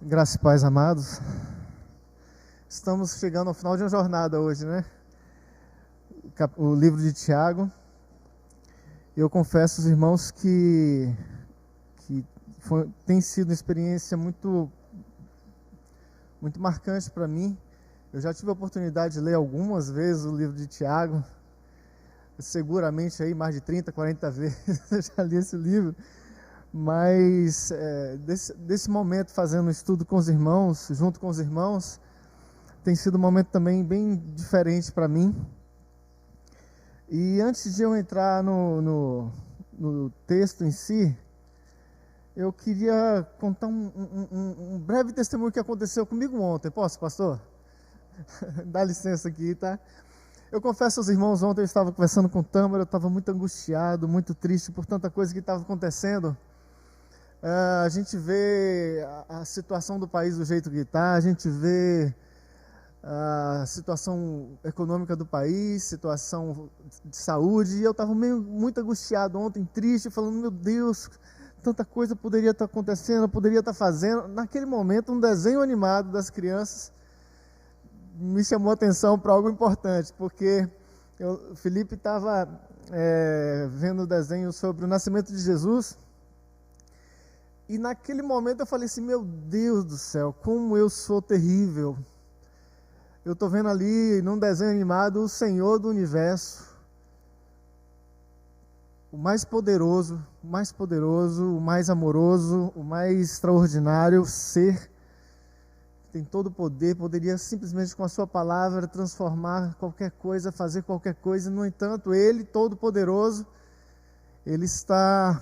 Graça e paz, amados. Estamos chegando ao final de uma jornada hoje, né? O livro de Tiago. Eu confesso aos irmãos que tem sido uma experiência muito marcante para mim. Eu já tive a oportunidade de ler algumas vezes o livro de Tiago. Seguramente aí mais de 30, 40 vezes eu já li esse livro. Mas desse momento fazendo estudo com os irmãos, junto com os irmãos, tem sido um momento também bem diferente para mim. E antes de eu entrar no texto em si, eu queria contar um breve testemunho que aconteceu comigo ontem. Posso, pastor? Dá licença aqui, tá? Eu confesso aos irmãos, ontem eu estava conversando com o Tâmara, eu estava muito angustiado, muito triste por tanta coisa que estava acontecendo. A gente vê a situação do país do jeito que está, a gente vê a situação econômica do país, situação de saúde, e eu estava muito angustiado ontem, triste, falando, meu Deus, tanta coisa poderia estar acontecendo, poderia estar fazendo. Naquele momento, um desenho animado das crianças me chamou a atenção para algo importante, porque o Felipe estava vendo o desenho sobre o nascimento de Jesus. E naquele momento eu falei assim, meu Deus do céu, como eu sou terrível. Eu estou vendo ali, num desenho animado, o Senhor do Universo, o mais poderoso, o mais amoroso, o mais extraordinário ser, que tem todo o poder, poderia simplesmente com a sua palavra transformar qualquer coisa, fazer qualquer coisa. No entanto, Ele, todo poderoso, Ele está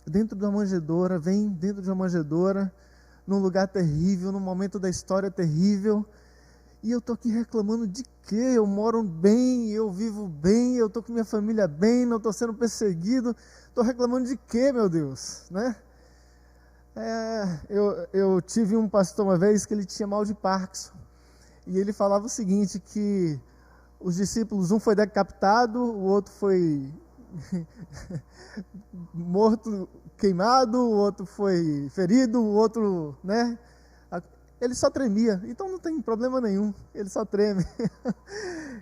dentro de uma manjedoura, vem dentro de uma manjedoura, num lugar terrível, num momento da história terrível, e eu estou aqui reclamando de quê? Eu moro bem, eu vivo bem, eu estou com minha família bem, não estou sendo perseguido, estou reclamando de quê, meu Deus, né? Eu tive um pastor uma vez que ele tinha mal de Parkinson, e ele falava o seguinte, que os discípulos, um foi decapitado, o outro foi morto, queimado, o outro foi ferido, o outro, né? Ele só tremia, então não tem problema nenhum, ele só treme.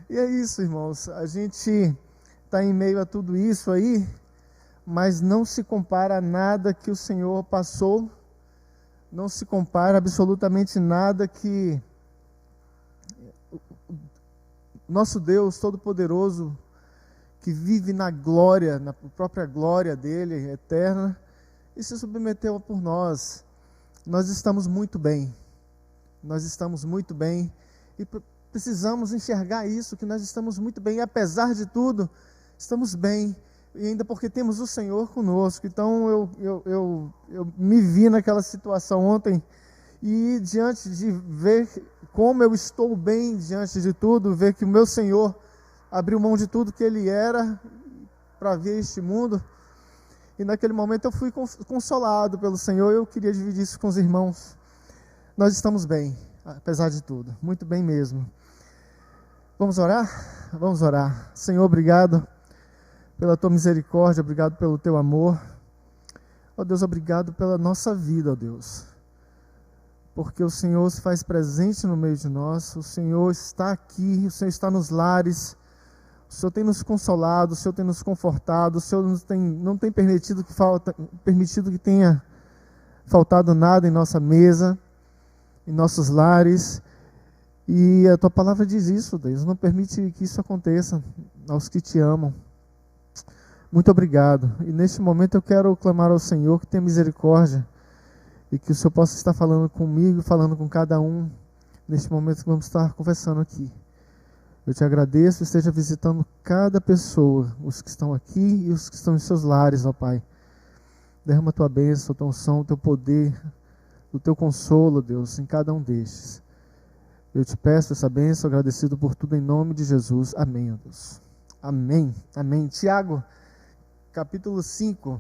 E é isso, irmãos, a gente está em meio a tudo isso aí, mas não se compara a nada que o Senhor passou, não se compara absolutamente nada que nosso Deus Todo-Poderoso, que vive na glória, na própria glória dele, eterna, e se submeteu por nós. Nós estamos muito bem, e precisamos enxergar isso, que nós estamos muito bem, e apesar de tudo, estamos bem, e ainda porque temos o Senhor conosco. Então eu me vi naquela situação ontem, e diante de ver como eu estou bem diante de tudo, ver que o meu Senhor abriu mão de tudo que Ele era para vir a este mundo, e naquele momento eu fui consolado pelo Senhor. Eu queria dividir isso com os irmãos. Nós estamos bem, apesar de tudo, muito bem mesmo. Vamos orar? Vamos orar. Senhor, obrigado pela Tua misericórdia, obrigado pelo Teu amor. Ó Deus, obrigado pela nossa vida, ó Deus, porque o Senhor se faz presente no meio de nós, o Senhor está aqui, o Senhor está nos lares, o Senhor tem nos consolado, o Senhor tem nos confortado, o Senhor não tem permitido que tenha faltado nada em nossa mesa, em nossos lares, e a Tua palavra diz isso, Deus, não permite que isso aconteça aos que Te amam. Muito obrigado, e neste momento eu quero clamar ao Senhor que tenha misericórdia, e que o Senhor possa estar falando comigo, falando com cada um, neste momento que vamos estar conversando aqui. Eu Te agradeço, esteja visitando cada pessoa, os que estão aqui e os que estão em seus lares, ó Pai. Derrama a Tua bênção, a Tua unção, o Teu poder, o Teu consolo, Deus, em cada um destes. Eu Te peço essa bênção, agradecido por tudo em nome de Jesus. Amém, ó Deus. Amém, amém. Tiago, capítulo 5.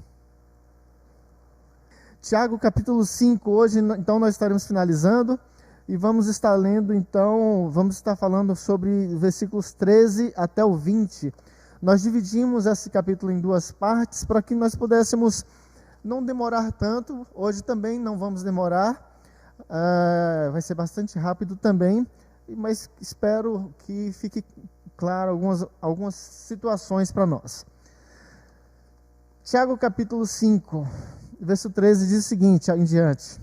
Tiago, capítulo 5, hoje, então, nós estaremos finalizando. E vamos estar lendo, então, vamos estar falando sobre versículos 13 até o 20. Nós dividimos esse capítulo em duas partes para que nós pudéssemos não demorar tanto. Hoje também não vamos demorar. Vai ser bastante rápido também, mas espero que fique claro algumas situações para nós. Tiago capítulo 5, verso 13 diz o seguinte, em diante: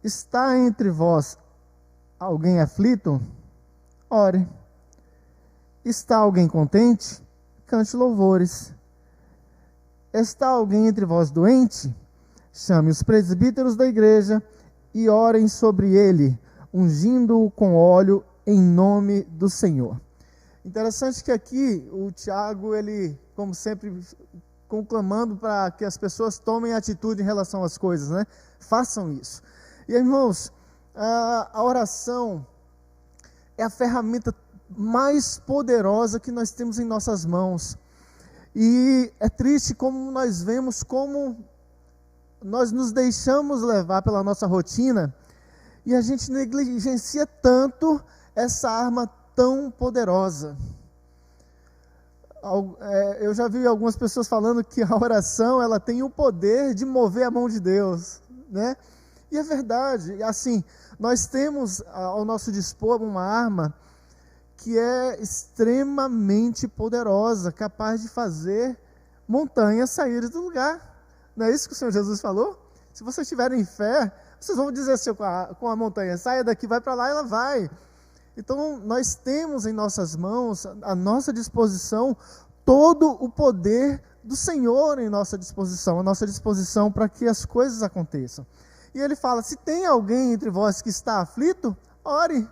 está entre vós alguém aflito? Ore. Está alguém contente? Cante louvores. Está alguém entre vós doente? Chame os presbíteros da igreja e orem sobre ele, ungindo-o com óleo em nome do Senhor. Interessante que aqui o Tiago, ele, como sempre, conclamando para que as pessoas tomem atitude em relação às coisas, né? Façam isso. E irmãos, a oração é a ferramenta mais poderosa que nós temos em nossas mãos. E é triste como nós vemos como nós nos deixamos levar pela nossa rotina e a gente negligencia tanto essa arma tão poderosa. Eu já vi algumas pessoas falando que a oração, ela tem o poder de mover a mão de Deus, né? E é verdade, assim, nós temos ao nosso dispor uma arma que é extremamente poderosa, capaz de fazer montanhas saírem do lugar. Não é isso que o Senhor Jesus falou? Se vocês tiverem fé, vocês vão dizer assim com a montanha: saia daqui, vai para lá, e ela vai. Então nós temos em nossas mãos, à nossa disposição, todo o poder do Senhor em nossa disposição para que as coisas aconteçam. E ele fala: se tem alguém entre vós que está aflito, ore.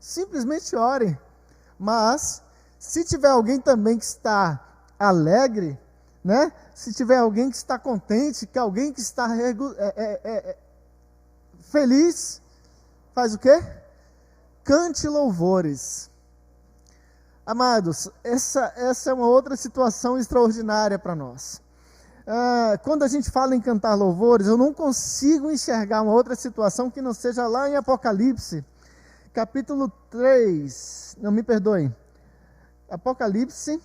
Simplesmente ore. Mas, se tiver alguém também que está alegre, né? Se tiver alguém que está contente, que alguém que está feliz, faz o quê? Cante louvores. Amados, essa é uma outra situação extraordinária para nós. Quando a gente fala em cantar louvores, eu não consigo enxergar uma outra situação que não seja lá em Apocalipse, capítulo 3, não me perdoem, Apocalipse,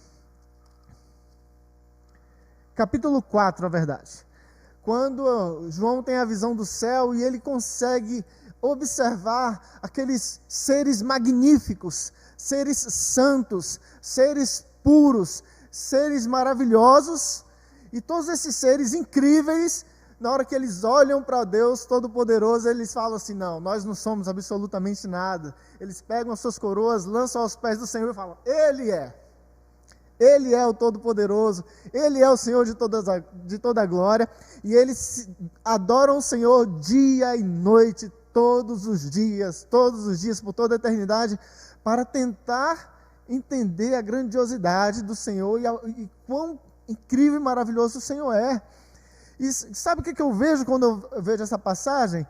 capítulo 4, a verdade. Quando João tem a visão do céu e ele consegue observar aqueles seres magníficos, seres santos, seres puros, seres maravilhosos, e todos esses seres incríveis, na hora que eles olham para Deus Todo-Poderoso, eles falam assim: não, nós não somos absolutamente nada. Eles pegam as suas coroas, lançam aos pés do Senhor e falam: Ele é o Todo-Poderoso, Ele é o Senhor de toda a glória, e eles adoram o Senhor dia e noite, todos os dias, por toda a eternidade, para tentar entender a grandiosidade do Senhor e quão incrível e maravilhoso o Senhor é. E sabe o que eu vejo quando eu vejo essa passagem?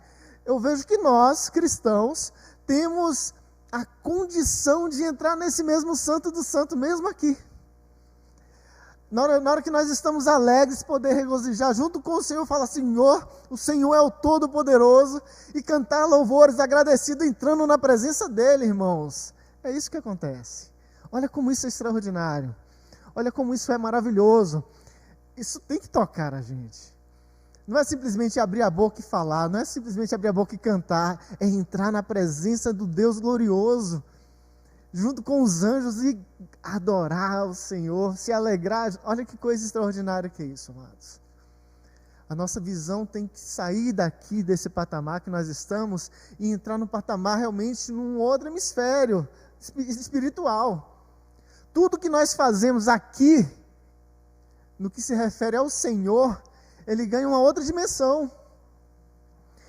Eu vejo que nós, cristãos, temos a condição de entrar nesse mesmo santo do santo, mesmo aqui. Na hora que nós estamos alegres, poder regozijar junto com o Senhor, falar: Senhor, o Senhor é o Todo-Poderoso, e cantar louvores agradecido entrando na presença dEle, irmãos. É isso que acontece. Olha como isso é extraordinário. Olha como isso é maravilhoso. Isso tem que tocar a gente. Não é simplesmente abrir a boca e falar, não é simplesmente abrir a boca e cantar, é entrar na presença do Deus glorioso, junto com os anjos, e adorar o Senhor, se alegrar. Olha que coisa extraordinária que é isso, amados. A nossa visão tem que sair daqui, desse patamar que nós estamos, e entrar no patamar realmente num outro hemisfério espiritual. Tudo que nós fazemos aqui, no que se refere ao Senhor, ele ganha uma outra dimensão.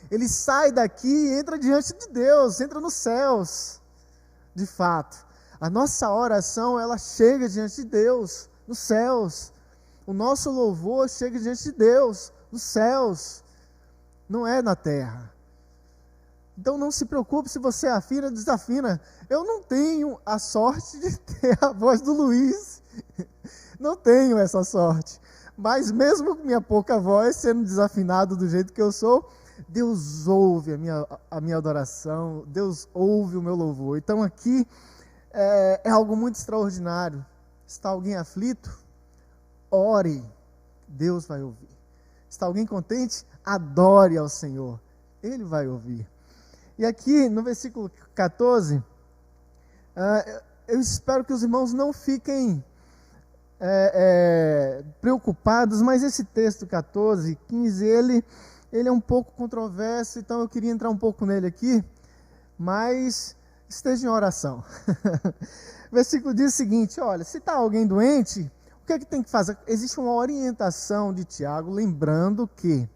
Ele sai daqui e entra diante de Deus, entra nos céus. De fato, a nossa oração, ela chega diante de Deus, nos céus. O nosso louvor chega diante de Deus, nos céus. Não é na terra. Então não se preocupe se você afina ou desafina. Eu não tenho a sorte de ter a voz do Luiz. Não tenho essa sorte. Mas mesmo com minha pouca voz, sendo desafinado do jeito que eu sou, Deus ouve a minha adoração, Deus ouve o meu louvor. Então aqui é algo muito extraordinário. Está alguém aflito? Ore, Deus vai ouvir. Está alguém contente? Adore ao Senhor. Ele vai ouvir. E aqui no versículo 14, eu espero que os irmãos não fiquem preocupados, mas esse texto 14 e 15, ele é um pouco controverso, então eu queria entrar um pouco nele aqui, mas esteja em oração. O versículo diz o seguinte: olha, se está alguém doente, o que é que tem que fazer? Existe uma orientação de Tiago, lembrando que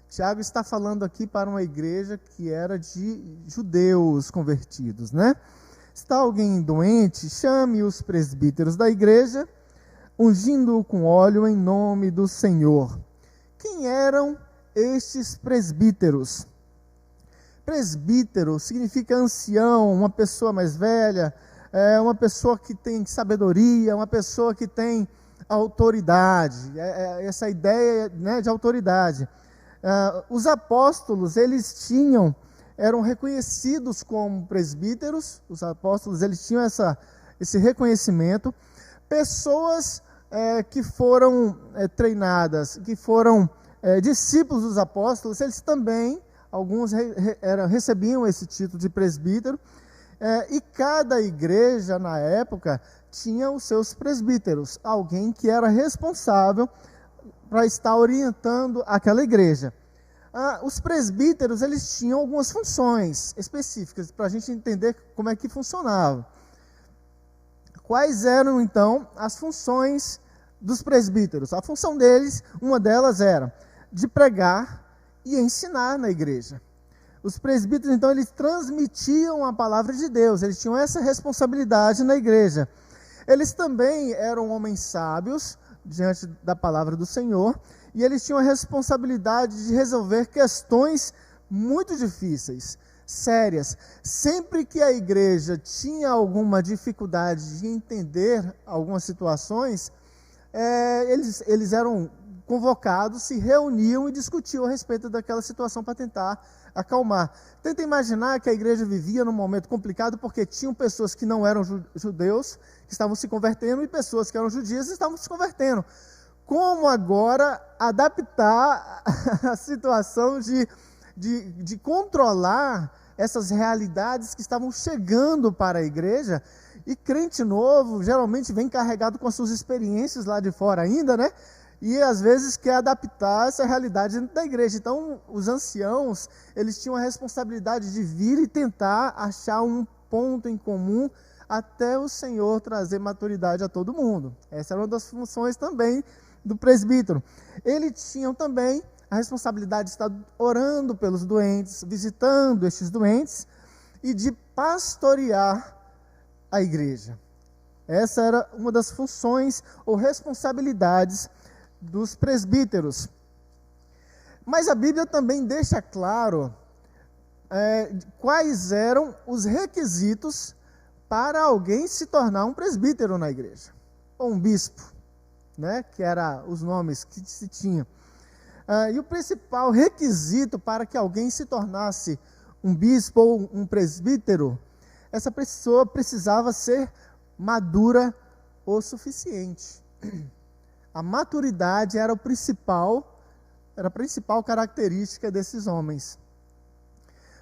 Tiago está falando aqui para uma igreja que era de judeus convertidos, né? Se está alguém doente, chame os presbíteros da igreja, ungindo-o com óleo em nome do Senhor. Quem eram estes presbíteros? Presbítero significa ancião, uma pessoa mais velha, uma pessoa que tem sabedoria, uma pessoa que tem autoridade, essa ideia, né, de autoridade. Os apóstolos, eram reconhecidos como presbíteros, os apóstolos eles tinham esse reconhecimento. Pessoas que foram treinadas, que foram discípulos dos apóstolos, eles também, alguns recebiam esse título de presbítero, e cada igreja na época tinha os seus presbíteros, alguém que era responsável para estar orientando aquela igreja. Os presbíteros, eles tinham algumas funções específicas, para a gente entender como é que funcionava. Quais eram, então, as funções dos presbíteros? A função deles, uma delas era de pregar e ensinar na igreja. Os presbíteros, então, eles transmitiam a palavra de Deus, eles tinham essa responsabilidade na igreja. Eles também eram homens sábios diante da palavra do Senhor, e eles tinham a responsabilidade de resolver questões muito difíceis, sérias. Sempre que a igreja tinha alguma dificuldade de entender algumas situações, eles eram convocados, se reuniam e discutiam a respeito daquela situação para tentar acalmar. Tenta imaginar que a igreja vivia num momento complicado porque tinham pessoas que não eram judeus, que estavam se convertendo, e pessoas que eram judias e estavam se convertendo. Como agora adaptar a situação de controlar essas realidades que estavam chegando para a igreja? E crente novo geralmente vem carregado com as suas experiências lá de fora ainda, né? E às vezes quer adaptar essa realidade dentro da igreja. Então os anciãos, eles tinham a responsabilidade de vir e tentar achar um ponto em comum até o Senhor trazer maturidade a todo mundo. Essa era uma das funções também do presbítero. Eles tinham também a responsabilidade de estar orando pelos doentes, visitando estes doentes e de pastorear a igreja. Essa era uma das funções ou responsabilidades dos presbíteros. Mas a Bíblia também deixa claro quais eram os requisitos para alguém se tornar um presbítero na igreja, ou um bispo, né, que eram os nomes que se tinham. E o principal requisito para que alguém se tornasse um bispo ou um presbítero, essa pessoa precisava ser madura o suficiente. A maturidade era a principal característica desses homens.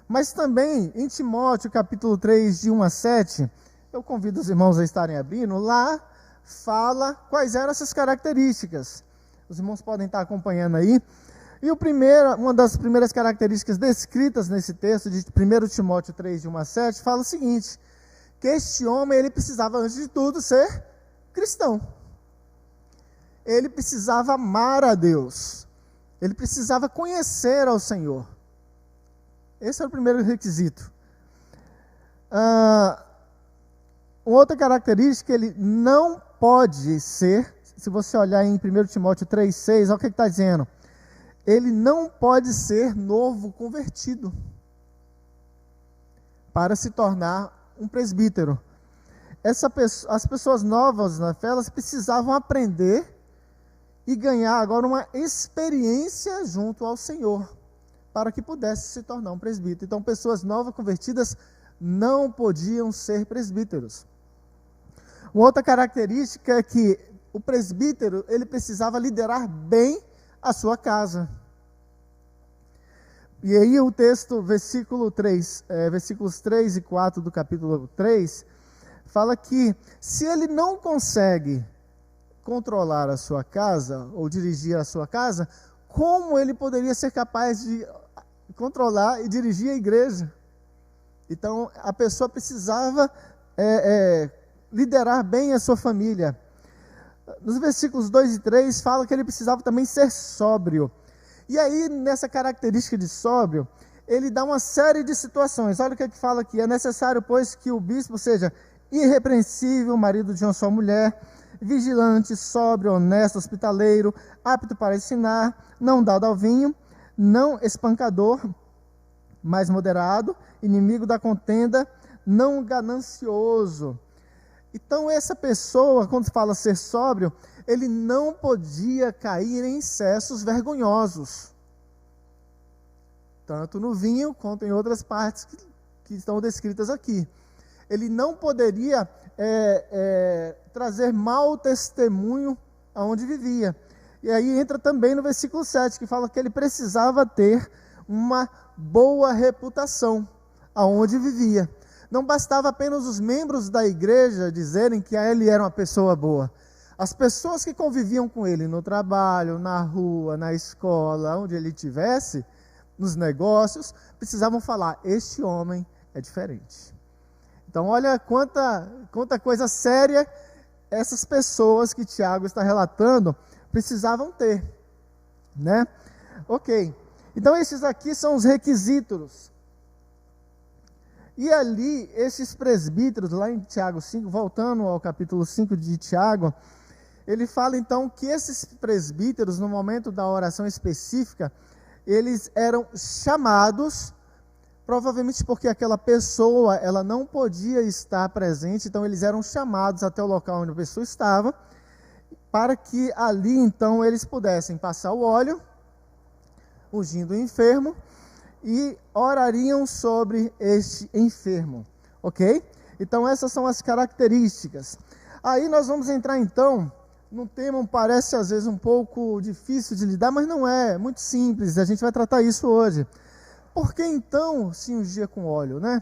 Mas também, em Timóteo, capítulo 3, de 1 a 7, eu convido os irmãos a estarem abrindo, lá fala quais eram essas características. Os irmãos podem estar acompanhando aí. E uma das primeiras características descritas nesse texto, de 1 Timóteo 3, de 1 a 7, fala o seguinte: que este homem, ele precisava, antes de tudo, ser cristão. Ele precisava amar a Deus. Ele precisava conhecer ao Senhor. Esse é o primeiro requisito. Outra característica, ele não pode ser, se você olhar em 1 Timóteo 3,6, olha o que está dizendo. Ele não pode ser novo convertido para se tornar um presbítero. As pessoas novas na fé, elas precisavam aprender e ganhar agora uma experiência junto ao Senhor, para que pudesse se tornar um presbítero. Então, pessoas novas convertidas não podiam ser presbíteros. Uma outra característica é que o presbítero, ele precisava liderar bem a sua casa. E aí o texto, versículos 3 e 4 do capítulo 3, fala que se ele não consegue controlar a sua casa, ou dirigir a sua casa, como ele poderia ser capaz de controlar e dirigir a igreja? Então, a pessoa precisava liderar bem a sua família. Nos versículos 2 e 3, fala que ele precisava também ser sóbrio. E aí, nessa característica de sóbrio, ele dá uma série de situações. Olha o que ele fala aqui. É necessário, pois, que o bispo seja irrepreensível, marido de uma só mulher, vigilante, sóbrio, honesto, hospitaleiro, apto para ensinar, não dado ao vinho, não espancador, mas moderado, inimigo da contenda, não ganancioso. Então, essa pessoa, quando fala ser sóbrio, ele não podia cair em excessos vergonhosos, tanto no vinho quanto em outras partes que estão descritas aqui. Ele não poderia trazer mau testemunho aonde vivia. E aí entra também no versículo 7, que fala que ele precisava ter uma boa reputação aonde vivia. Não bastava apenas os membros da igreja dizerem que ele era uma pessoa boa. As pessoas que conviviam com ele no trabalho, na rua, na escola, onde ele estivesse, nos negócios, precisavam falar: este homem é diferente. Então, olha quanta coisa séria essas pessoas que Tiago está relatando precisavam ter, né? Ok. Então, esses aqui são os requisitos. E ali, esses presbíteros, lá em Tiago 5, voltando ao capítulo 5 de Tiago, ele fala então que esses presbíteros, no momento da oração específica, eles eram chamados, provavelmente porque aquela pessoa, ela não podia estar presente, então eles eram chamados até o local onde a pessoa estava, para que ali então eles pudessem passar o óleo, ungindo o enfermo, e orariam sobre este enfermo, ok? Então essas são as características. Aí nós vamos entrar então num tema, parece às vezes um pouco difícil de lidar, mas não é, muito simples, a gente vai tratar isso hoje. Por que então se ungir com óleo, né?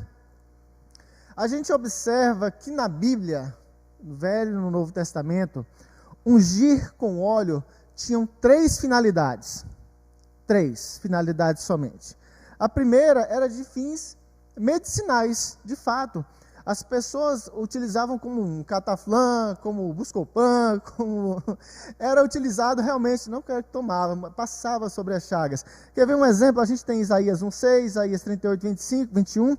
A gente observa que na Bíblia, no Velho e no Novo Testamento, ungir com óleo tinham três finalidades somente. A primeira era de fins medicinais, de fato. As pessoas utilizavam como um cataflã, como Buscopan, era utilizado realmente, não que tomava, passava sobre as chagas. Quer ver um exemplo? A gente tem Isaías 1,6, Isaías 38, 25, 21,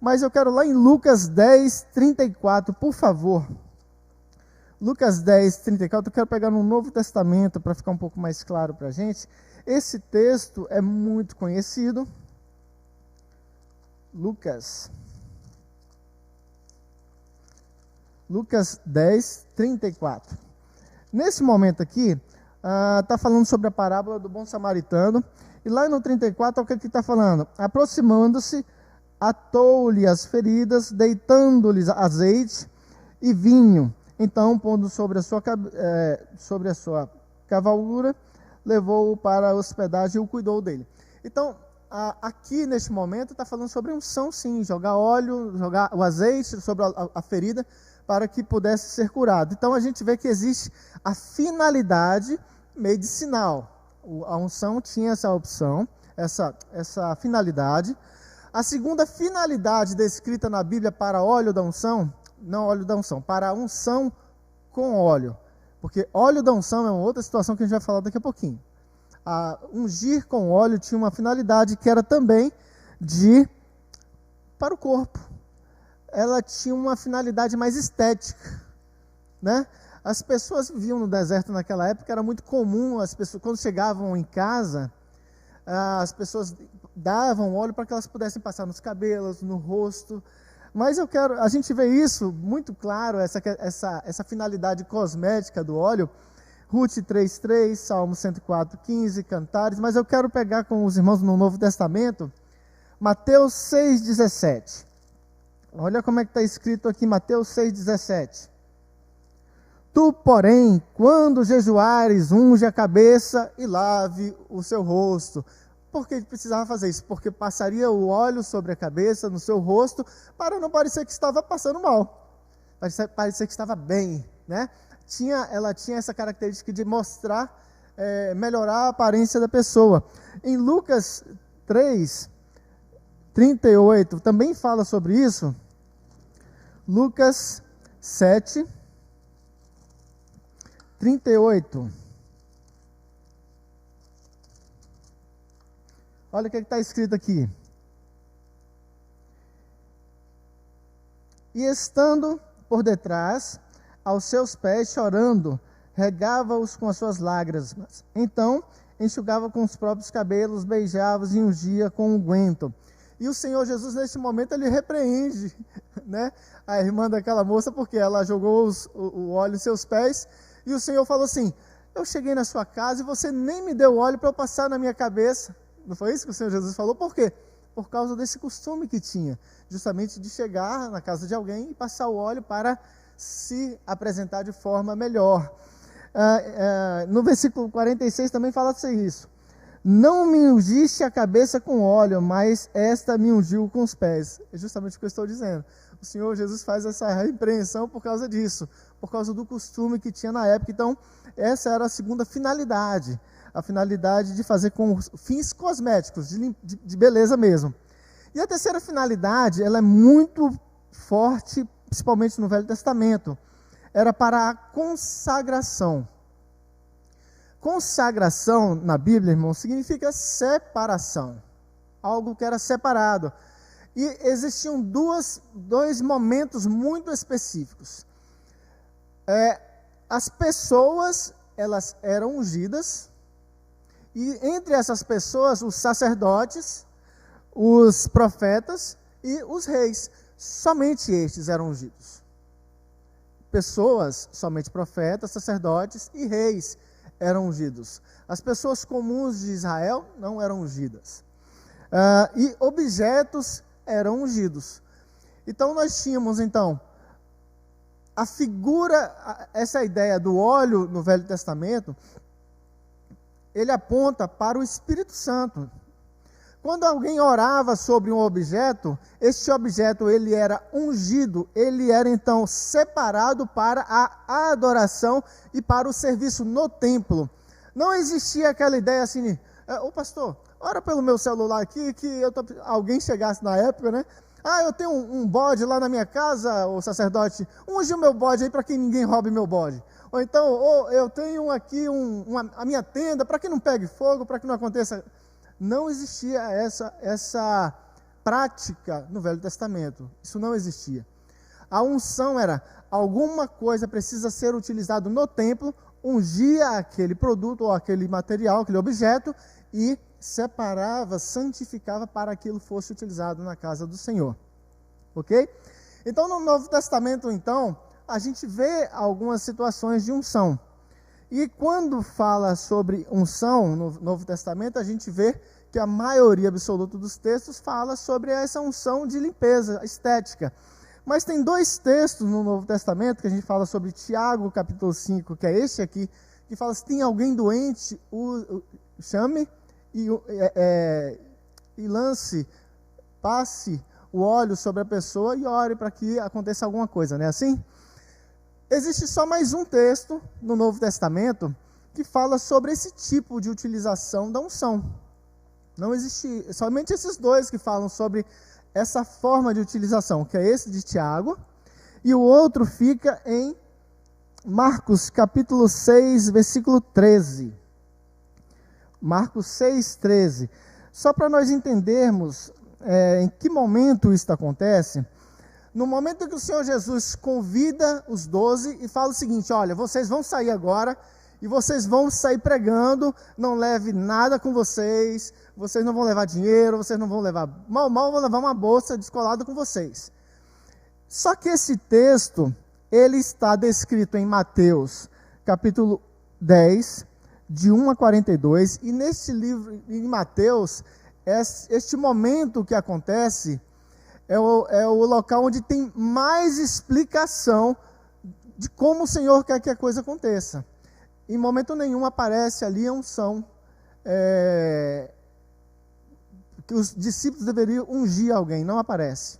mas eu quero lá em Lucas 10, 34, por favor. Lucas 10, 34, eu quero pegar no Novo Testamento para ficar um pouco mais claro para a gente. Esse texto é muito conhecido. Lucas 10, 34. Nesse momento aqui, está falando sobre a parábola do bom samaritano. E lá no 34, o que está falando? Aproximando-se, atou-lhe as feridas, deitando-lhes azeite e vinho. Então, pondo sobre a sua cavalgura, levou-o para a hospedagem e o cuidou dele. Então, aqui neste momento está falando sobre unção, sim, jogar óleo, jogar o azeite sobre a ferida para que pudesse ser curado. Então a gente vê que existe a finalidade medicinal. A unção tinha essa opção, essa finalidade. A segunda finalidade descrita na Bíblia para óleo da unção, não óleo da unção, para a unção com óleo. Porque óleo da unção é uma outra situação que a gente vai falar daqui a pouquinho. Ungir com óleo tinha uma finalidade que era também para o corpo. Ela tinha uma finalidade mais estética, né? As pessoas viviam no deserto naquela época, era muito comum, as pessoas, quando chegavam em casa, as pessoas davam óleo para que elas pudessem passar nos cabelos, no rosto. Mas a gente vê isso muito claro, essa finalidade cosmética do óleo, Ruth 3:3, Salmo 104:15, Cantares, mas eu quero pegar com os irmãos no Novo Testamento, Mateus 6:17. Olha como é que está escrito aqui, Mateus 6:17. Tu, porém, quando jejuares, unge a cabeça e lave o seu rosto. por que ele precisava fazer isso? Porque passaria o óleo sobre a cabeça, no seu rosto, para não parecer que estava passando mal, para parecer que estava bem, né? Ela tinha essa característica de mostrar, melhorar a aparência da pessoa. Em Lucas 3:38 também fala sobre isso. Lucas 7:38. Olha o que está escrito aqui. E estando por detrás, aos seus pés, chorando, regava-os com as suas lágrimas. Então, enxugava com os próprios cabelos, beijava-os e ungia com unguento. E o Senhor Jesus, neste momento, ele repreende, né, a irmã daquela moça, porque ela jogou o óleo em seus pés, e o Senhor falou assim: eu cheguei na sua casa e você nem me deu óleo para eu passar na minha cabeça. Não foi isso que o Senhor Jesus falou? Por quê? Por causa desse costume que tinha, justamente de chegar na casa de alguém e passar o óleo para se apresentar de forma melhor. No versículo 46 também fala isso: não me ungiste a cabeça com óleo, mas esta me ungiu com os pés. É justamente o que eu estou dizendo. O Senhor Jesus faz essa repreensão por causa disso, por causa do costume que tinha na época. Então, essa era a segunda finalidade, a finalidade de fazer com fins cosméticos, de beleza mesmo. E a terceira finalidade, ela é muito forte, principalmente no Velho Testamento, era para a consagração. Consagração na Bíblia, irmão, significa separação, algo que era separado. E existiam dois momentos muito específicos. As pessoas, elas eram ungidas, e entre essas pessoas, os sacerdotes, os profetas e os reis, somente estes eram ungidos. Pessoas, somente profetas, sacerdotes e reis eram ungidos. As pessoas comuns de Israel não eram ungidas. E objetos eram ungidos. Então nós tínhamos a figura, essa ideia do óleo no Velho Testamento, ele aponta para o Espírito Santo. Quando alguém orava sobre um objeto, este objeto ele era ungido, ele era então separado para a adoração e para o serviço no templo. Não existia aquela ideia assim: ô pastor, ora pelo meu celular aqui, que alguém chegasse na época, né? Eu tenho um bode lá na minha casa, o sacerdote, unge o meu bode aí para que ninguém roube meu bode. Ou então, eu tenho aqui a minha tenda, para que não pegue fogo, para que não aconteça. Não existia essa prática no Velho Testamento. Isso não existia. A unção era: alguma coisa precisa ser utilizado no templo, ungia aquele produto ou aquele material, aquele objeto, e separava, santificava para que aquilo fosse utilizado na casa do Senhor. Ok? Então, no Novo Testamento, a gente vê algumas situações de unção. E quando fala sobre unção no Novo Testamento, a gente vê que a maioria absoluta dos textos fala sobre essa unção de limpeza estética. Mas tem dois textos no Novo Testamento que a gente fala sobre Tiago, capítulo 5, que é este aqui, que fala: se tem alguém doente, chame e passe o óleo sobre a pessoa e ore para que aconteça alguma coisa, não é assim? Existe só mais um texto no Novo Testamento que fala sobre esse tipo de utilização da unção. Não existe, somente esses dois que falam sobre essa forma de utilização, que é esse de Tiago, e o outro fica em Marcos capítulo 6, versículo 13. Marcos 6, 13. Só para nós entendermos em que momento isso acontece. No momento em que o Senhor Jesus convida os 12 e fala o seguinte: olha, vocês vão sair agora e vocês vão sair pregando, não leve nada com vocês não vão levar dinheiro, vocês não vão levar, mal vão levar uma bolsa descolada com vocês. Só que esse texto, ele está descrito em Mateus, capítulo 10, de 1 a 42, e nesse livro, em Mateus, este momento que acontece é o local onde tem mais explicação de como o Senhor quer que a coisa aconteça. Em momento nenhum aparece ali a unção que os discípulos deveriam ungir alguém, não aparece.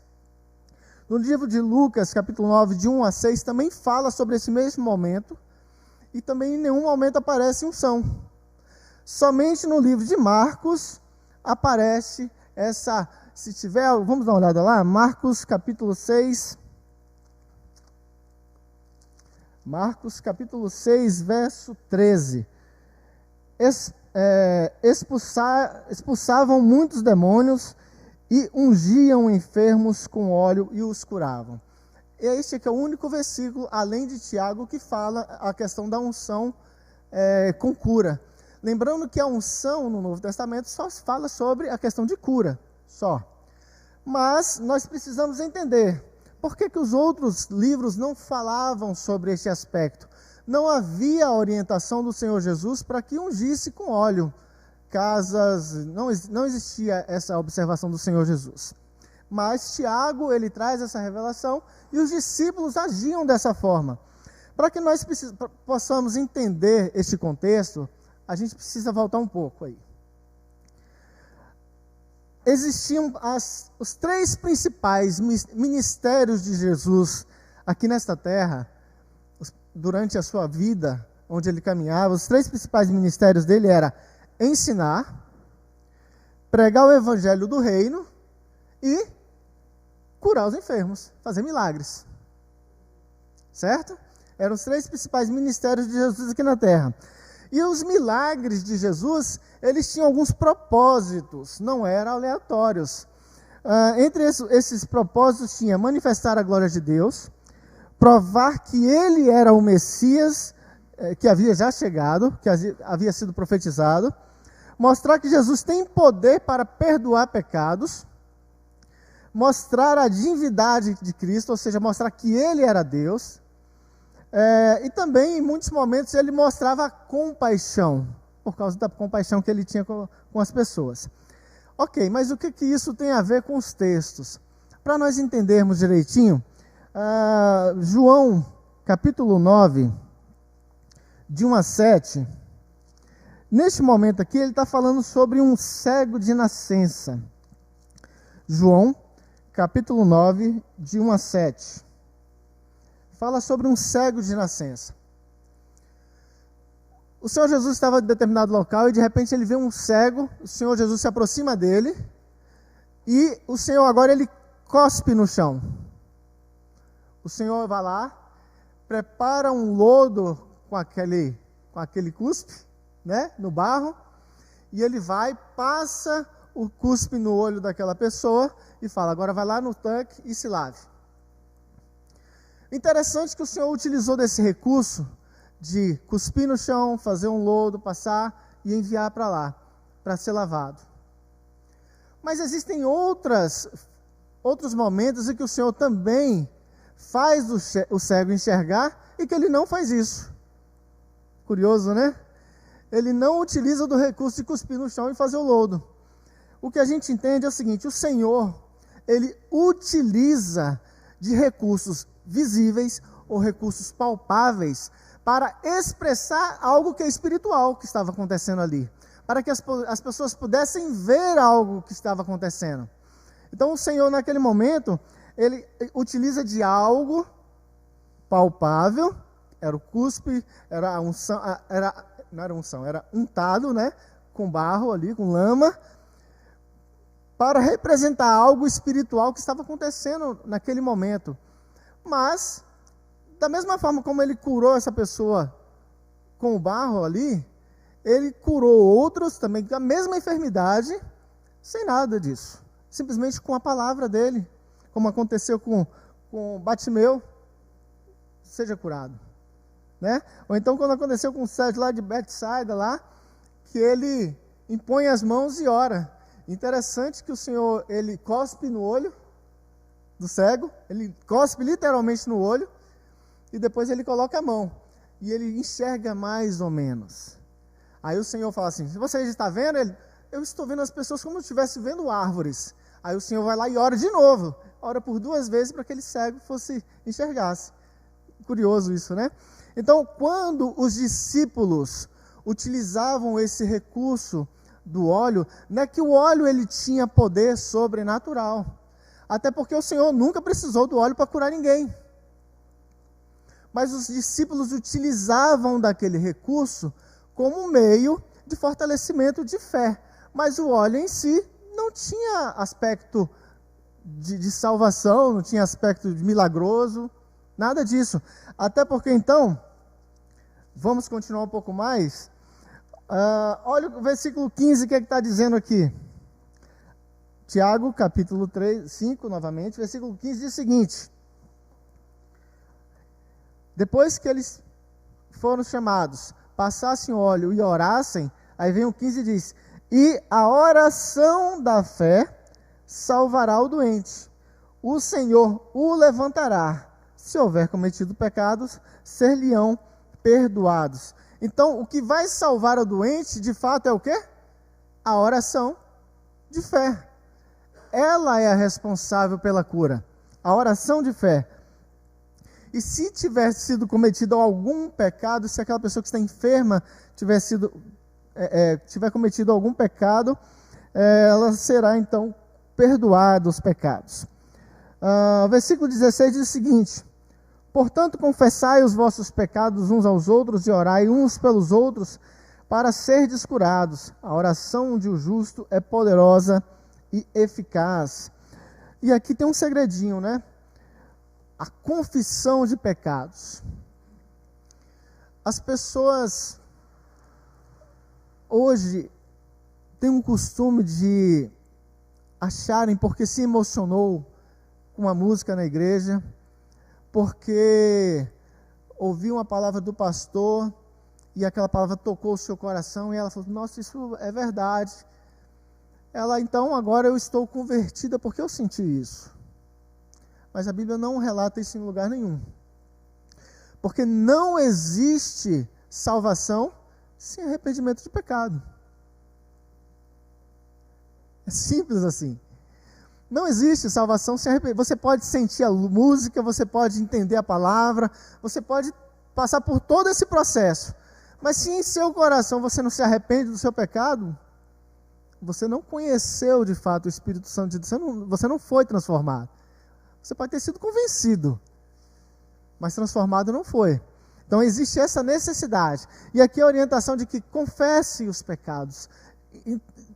No livro de Lucas, capítulo 9, de 1 a 6, também fala sobre esse mesmo momento, e também em nenhum momento aparece unção. Somente no livro de Marcos aparece essa, se tiver, vamos dar uma olhada lá, Marcos capítulo 6, verso 13. Expulsavam muitos demônios e ungiam enfermos com óleo e os curavam. Este aqui é o único versículo, além de Tiago, que fala a questão da unção com cura. Lembrando que a unção no Novo Testamento só fala sobre a questão de cura, só. Mas nós precisamos entender, por que os outros livros não falavam sobre este aspecto? Não havia orientação do Senhor Jesus para que ungisse com óleo. Não existia essa observação do Senhor Jesus. Mas Tiago, ele traz essa revelação e os discípulos agiam dessa forma. Para que nós possamos entender este contexto, a gente precisa voltar um pouco aí. Existiam os três principais ministérios de Jesus aqui nesta terra, durante a sua vida, onde ele caminhava. Os três principais ministérios dele eram ensinar, pregar o evangelho do reino e curar os enfermos, fazer milagres. Certo? Eram os três principais ministérios de Jesus aqui na terra. E os milagres de Jesus, eles tinham alguns propósitos, não eram aleatórios. Entre esses propósitos tinha manifestar a glória de Deus, provar que ele era o Messias, que havia já chegado, que havia sido profetizado, mostrar que Jesus tem poder para perdoar pecados, mostrar a divindade de Cristo, ou seja, mostrar que ele era Deus, e também, em muitos momentos, ele mostrava compaixão, por causa da compaixão que ele tinha com as pessoas. Ok, mas o que isso tem a ver com os textos? Para nós entendermos direitinho, João, capítulo 9, de 1 a 7, neste momento aqui, ele está falando sobre um cego de nascença. João, capítulo 9, de 1 a 7. Fala sobre um cego de nascença. O Senhor Jesus estava em determinado local e de repente ele vê um cego, o Senhor Jesus se aproxima dele e o Senhor agora ele cospe no chão. O Senhor vai lá, prepara um lodo com aquele cuspe, né, no barro, e ele vai, passa o cuspe no olho daquela pessoa e fala, agora vai lá no tanque e se lave. Interessante que o Senhor utilizou desse recurso de cuspir no chão, fazer um lodo, passar e enviar para lá, para ser lavado. Mas existem outros momentos em que o Senhor também faz o cego enxergar e que ele não faz isso. Curioso, né? Ele não utiliza do recurso de cuspir no chão e fazer o lodo. O que a gente entende é o seguinte, o Senhor, ele utiliza de recursos visíveis ou recursos palpáveis para expressar algo que é espiritual que estava acontecendo ali, para que as pessoas pudessem ver algo que estava acontecendo. Então o Senhor naquele momento, ele utiliza de algo palpável, era o cuspe, era a unção, não era unção, era untado, né, com barro ali, com lama, para representar algo espiritual que estava acontecendo naquele momento. Mas, da mesma forma como ele curou essa pessoa com o barro ali, ele curou outros também com a mesma enfermidade, sem nada disso. Simplesmente com a palavra dele, como aconteceu com Bartimeu, seja curado. Né? Ou então quando aconteceu com o Sérgio lá de Betsaida, lá, que ele impõe as mãos e ora. Interessante que o Senhor, ele cospe no olho do cego, ele cospe literalmente no olho, e depois ele coloca a mão, e ele enxerga mais ou menos. Aí o Senhor fala assim, se você está vendo, eu estou vendo as pessoas como se estivesse vendo árvores. Aí o Senhor vai lá e ora de novo, ora por 2 vezes para que aquele cego enxergasse. Curioso isso, né? Então, quando os discípulos utilizavam esse recurso do óleo, não é que o óleo ele tinha poder sobrenatural. Até porque o Senhor nunca precisou do óleo para curar ninguém. Mas os discípulos utilizavam daquele recurso como um meio de fortalecimento de fé. Mas o óleo em si não tinha aspecto de salvação, não tinha aspecto de milagroso, nada disso. Até porque então, vamos continuar um pouco mais. Olha o versículo 15, o que é que está dizendo aqui? Tiago, capítulo 5, novamente, versículo 15, diz o seguinte: depois que eles foram chamados, passassem óleo e orassem, aí vem o 15 e diz: e a oração da fé salvará o doente. O Senhor o levantará. Se houver cometido pecados, ser-lhe-ão perdoados. Então, o que vai salvar o doente, de fato, é o quê? A oração de fé. Ela é a responsável pela cura. A oração de fé. E se tiver sido cometido algum pecado, se aquela pessoa que está enferma tiver cometido algum pecado, ela será então perdoada os pecados. Versículo 16 diz o seguinte: portanto, confessai os vossos pecados uns aos outros e orai uns pelos outros para serdes curados. A oração de um justo é poderosa e eficaz. E aqui tem um segredinho, né? A confissão de pecados. As pessoas hoje têm um costume de acharem, porque se emocionou com uma música na igreja, porque ouviu uma palavra do pastor e aquela palavra tocou o seu coração e ela falou: nossa, isso é verdade. Ela, então, agora eu estou convertida porque eu senti isso. Mas a Bíblia não relata isso em lugar nenhum. Porque não existe salvação sem arrependimento de pecado. É simples assim. Não existe salvação sem arrependimento. Você pode sentir a música, você pode entender a palavra, você pode passar por todo esse processo. Mas se em seu coração você não se arrepende do seu pecado, você não conheceu de fato o Espírito Santo de Deus, você não foi transformado. Você pode ter sido convencido, mas transformado não foi. Então existe essa necessidade. E aqui a orientação de que confesse os pecados,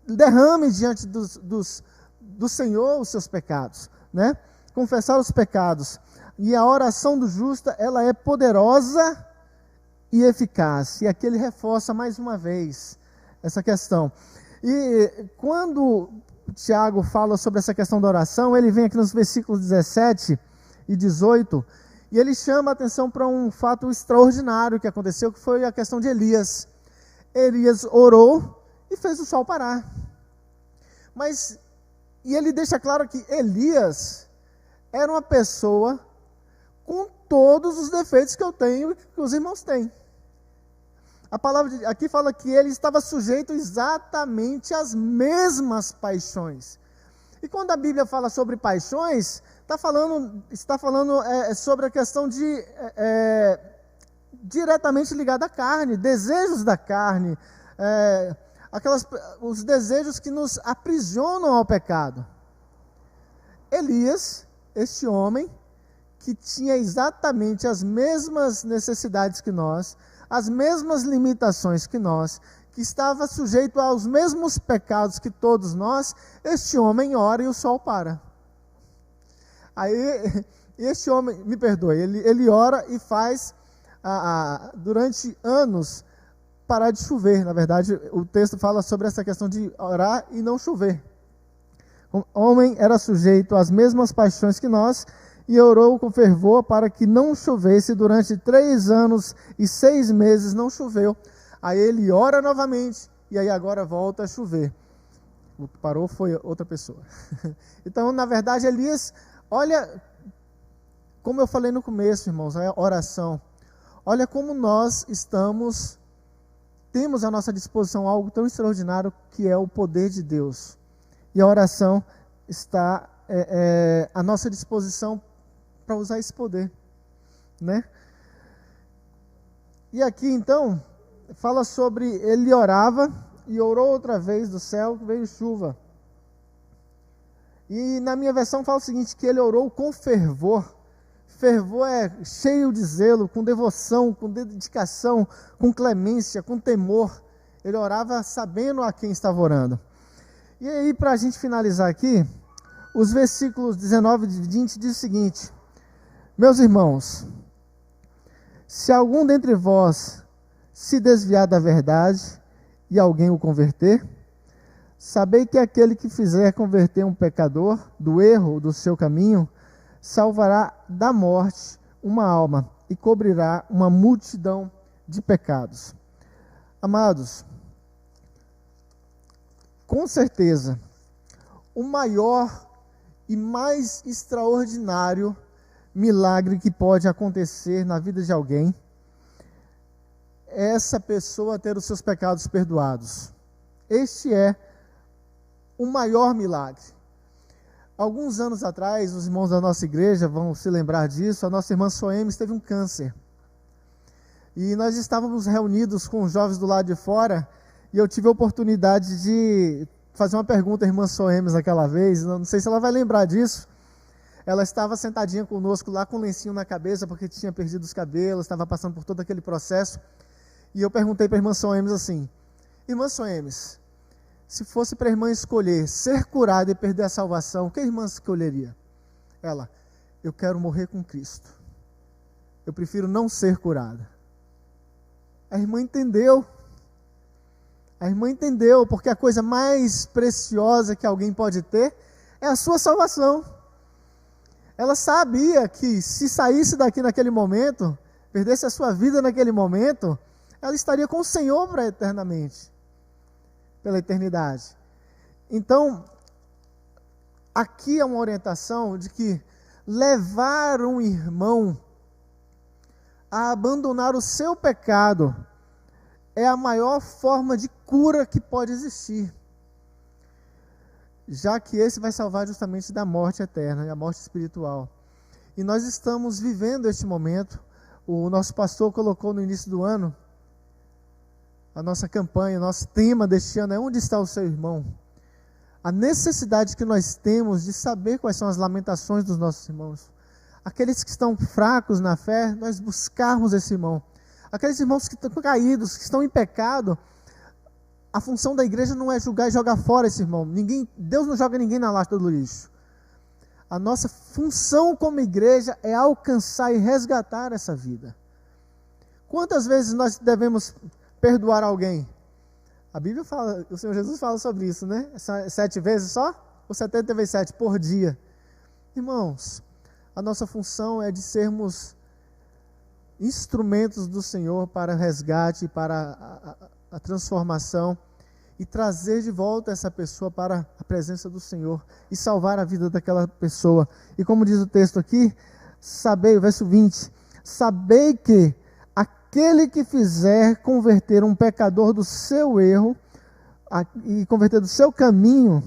derrame diante do Senhor os seus pecados, né? Confessar os pecados. E a oração do justo, ela é poderosa e eficaz. E aqui ele reforça mais uma vez essa questão. E quando Tiago fala sobre essa questão da oração, ele vem aqui nos versículos 17 e 18, e ele chama a atenção para um fato extraordinário que aconteceu, que foi a questão de Elias. Elias orou e fez o sol parar. E ele deixa claro que Elias era uma pessoa com todos os defeitos que eu tenho e que os irmãos têm. A palavra aqui fala que ele estava sujeito exatamente às mesmas paixões. E quando a Bíblia fala sobre paixões, está falando sobre a questão de diretamente ligada à carne, desejos da carne, os desejos que nos aprisionam ao pecado. Elias, este homem, que tinha exatamente as mesmas necessidades que nós, as mesmas limitações que nós, que estava sujeito aos mesmos pecados que todos nós, este homem ora e o sol para. Aí, este homem, me perdoe, ele ora e faz, durante anos, parar de chover. Na verdade, o texto fala sobre essa questão de orar e não chover. O homem era sujeito às mesmas paixões que nós, e orou com fervor para que não chovesse. Durante 3 anos e 6 meses não choveu. Aí ele ora novamente, e aí agora volta a chover. O que parou foi outra pessoa. Então, na verdade, Elias, olha, como eu falei no começo, irmãos, a oração. Olha como nós temos à nossa disposição algo tão extraordinário que é o poder de Deus. E a oração está à nossa disposição para usar esse poder, né? E aqui então fala sobre ele orava e orou outra vez do céu, veio chuva. E na minha versão fala o seguinte, que ele orou com fervor. Fervor é cheio de zelo, com devoção, com dedicação, com clemência, com temor. Ele orava sabendo a quem estava orando. E aí, para a gente finalizar aqui, os versículos 19 e 20 diz o seguinte: meus irmãos, se algum dentre vós se desviar da verdade e alguém o converter, sabei que aquele que fizer converter um pecador do erro do seu caminho, salvará da morte uma alma e cobrirá uma multidão de pecados. Amados, com certeza, o maior e mais extraordinário milagre que pode acontecer na vida de alguém é essa pessoa ter os seus pecados perdoados. Este é o maior milagre. Alguns anos atrás, os irmãos da nossa igreja vão se lembrar disso, a nossa irmã Soemes teve um câncer. E nós estávamos reunidos com os jovens do lado de fora, e eu tive a oportunidade de fazer uma pergunta à irmã Soemes naquela vez, não sei se ela vai lembrar disso. Ela estava sentadinha conosco lá com um lencinho na cabeça, porque tinha perdido os cabelos, estava passando por todo aquele processo. E eu perguntei para a irmã Soemes assim: irmã Soemes, se fosse para a irmã escolher ser curada e perder a salvação, o que a irmã escolheria? Ela: eu quero morrer com Cristo. Eu prefiro não ser curada. A irmã entendeu. A irmã entendeu, porque a coisa mais preciosa que alguém pode ter é a sua salvação. Ela sabia que se saísse daqui naquele momento, perdesse a sua vida naquele momento, ela estaria com o Senhor para eternamente, pela eternidade. Então, aqui é uma orientação de que levar um irmão a abandonar o seu pecado é a maior forma de cura que pode existir, já que esse vai salvar justamente da morte eterna e a morte espiritual. E nós estamos vivendo este momento. O nosso pastor colocou no início do ano a nossa campanha, o nosso tema deste ano é: onde está o seu irmão? A necessidade que nós temos de saber quais são as lamentações dos nossos irmãos. Aqueles que estão fracos na fé, nós buscarmos esse irmão. Aqueles irmãos que estão caídos, que estão em pecado, a função da igreja não é julgar e jogar fora esse irmão. Deus não joga ninguém na lata do lixo. A nossa função como igreja é alcançar e resgatar essa vida. Quantas vezes nós devemos perdoar alguém? A Bíblia fala, o Senhor Jesus fala sobre isso, né? 7 vezes só? Ou 70 vezes 7 por dia? Irmãos, a nossa função é de sermos instrumentos do Senhor para resgate, para a transformação, e trazer de volta essa pessoa para a presença do Senhor e salvar a vida daquela pessoa. E como diz o texto aqui, sabei, o verso 20, sabei que aquele que fizer converter um pecador do seu erro e converter do seu caminho,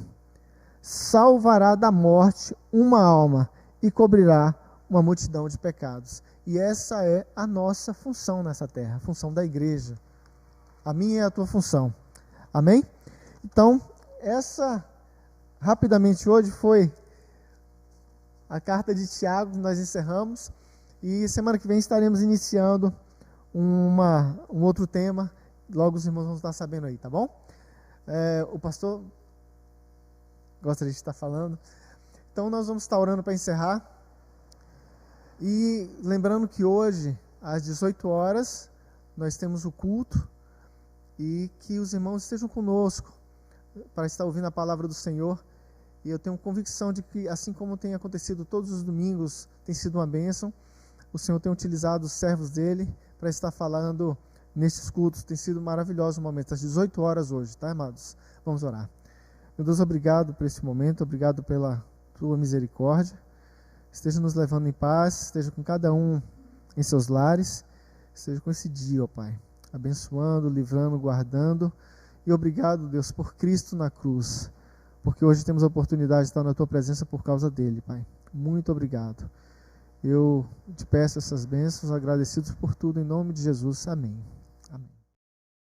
salvará da morte uma alma e cobrirá uma multidão de pecados. E essa é a nossa função nessa terra, a função da igreja. A minha e a tua função. Amém? Então, essa, rapidamente hoje, foi a carta de Tiago que nós encerramos. E semana que vem estaremos iniciando um outro tema. Logo os irmãos vão estar sabendo aí, tá bom? O pastor gostaria de estar falando. Então, nós vamos estar orando para encerrar. E lembrando que hoje, às 18 horas, nós temos o culto. E que os irmãos estejam conosco para estar ouvindo a palavra do Senhor. E eu tenho convicção de que, assim como tem acontecido todos os domingos, tem sido uma bênção. O Senhor tem utilizado os servos dele para estar falando nestes cultos. Tem sido maravilhoso o momento, às 18 horas hoje, tá, amados? Vamos orar. Meu Deus, obrigado por esse momento, obrigado pela tua misericórdia. Esteja nos levando em paz, esteja com cada um em seus lares, esteja com esse dia, ó Pai, abençoando, livrando, guardando. E obrigado, Deus, por Cristo na cruz, porque hoje temos a oportunidade de estar na tua presença por causa dele, Pai. Muito obrigado. Eu te peço essas bênçãos, agradecidos por tudo, em nome de Jesus. Amém.